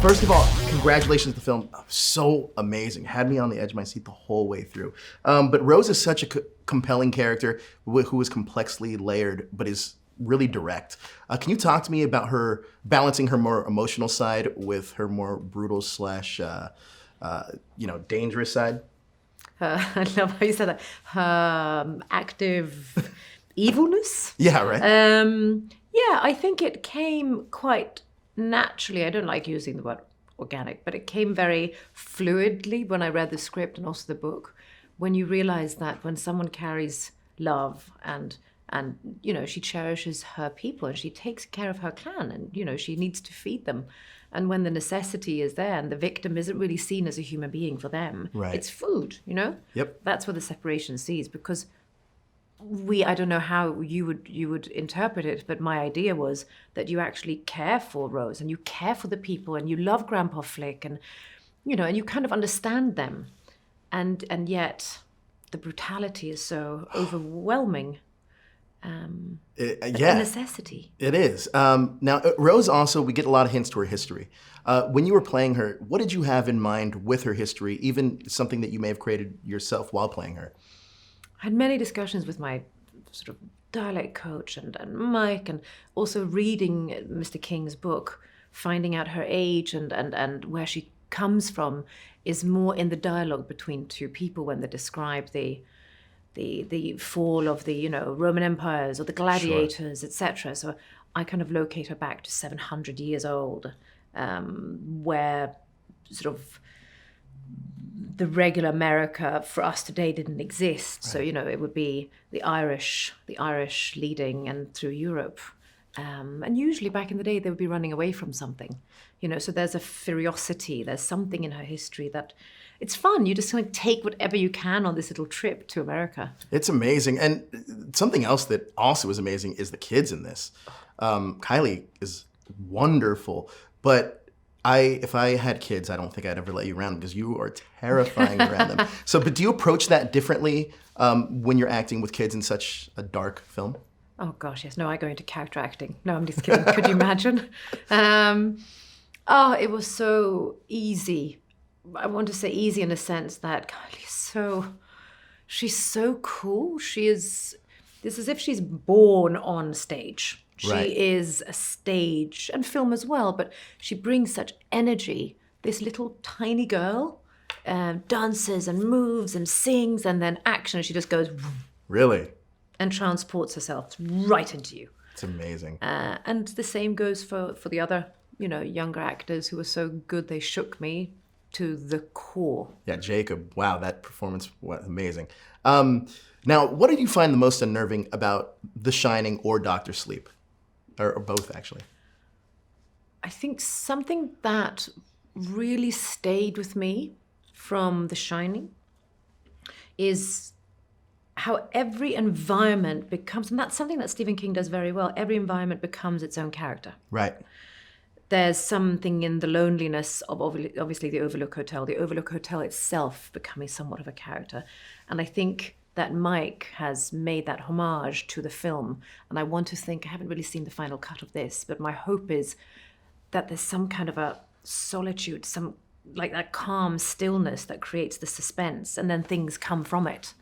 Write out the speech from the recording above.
First of all, congratulations to the film. So amazing. Had me on the edge of my seat the whole way through. But Rose is such a compelling character who is complexly layered, but is really direct. Can you talk to me about her balancing her more emotional side with her more brutal slash, dangerous side? I love how you said that. Her active evilness. Yeah, right. Yeah, I think it came quite naturally. I don't like using the word organic, but it came very fluidly when I read the script and also the book. When you realize that when someone carries love and she cherishes her people and she takes care of her clan and she needs to feed them, and when the necessity is there and the victim isn't really seen as a human being for them, right. It's food. Yep. That's where the separation sees, because I don't know how you would interpret it, but my idea was that you actually care for Rose and you care for the people and you love Grandpa Flick and and you kind of understand them, and yet the brutality is so overwhelming. A necessity. It is. Now, Rose also, we get a lot of hints to her history. When you were playing her, what did you have in mind with her history, even something that you may have created yourself while playing her? I had many discussions with my sort of dialect coach and Mike, and also reading Mr. King's book, finding out her age and where she comes from is more in the dialogue between two people when they describe the fall of the Roman empires or the gladiators, sure, etc. So I kind of locate her back to 700 years old, where sort of the regular America for us today didn't exist. Right. So it would be the Irish leading and through Europe, and usually back in the day they would be running away from something. So there's a ferocity. There's something in her history that. It's fun. You just kind of take whatever you can on this little trip to America. It's amazing. And something else that also is amazing is the kids in this. Kylie is wonderful. But if I had kids, I don't think I'd ever let you around because you are terrifying around them. But do you approach that differently when you're acting with kids in such a dark film? Oh, gosh, yes. No, I go into character acting. No, I'm just kidding. Could you imagine? It was so easy. I want to say easy in a sense that Kylie she's so cool. It's as if she's born on stage. Right. She is a stage and film as well, but she brings such energy. This little tiny girl dances and moves and sings and then action. She just goes... Really? And transports herself right into you. It's amazing. And the same goes for the other, younger actors who were so good they shook me to the core. Yeah, Jacob. Wow, that performance was amazing. Now, what did you find the most unnerving about The Shining or Dr. Sleep? Or both, actually? I think something that really stayed with me from The Shining is how every environment becomes, and that's something that Stephen King does very well, every environment becomes its own character. Right. There's something in the loneliness of obviously the Overlook Hotel itself becoming somewhat of a character. And I think that Mike has made that homage to the film. And I want to think, I haven't really seen the final cut of this, but my hope is that there's some kind of a solitude, some like that calm stillness that creates the suspense, and then things come from it.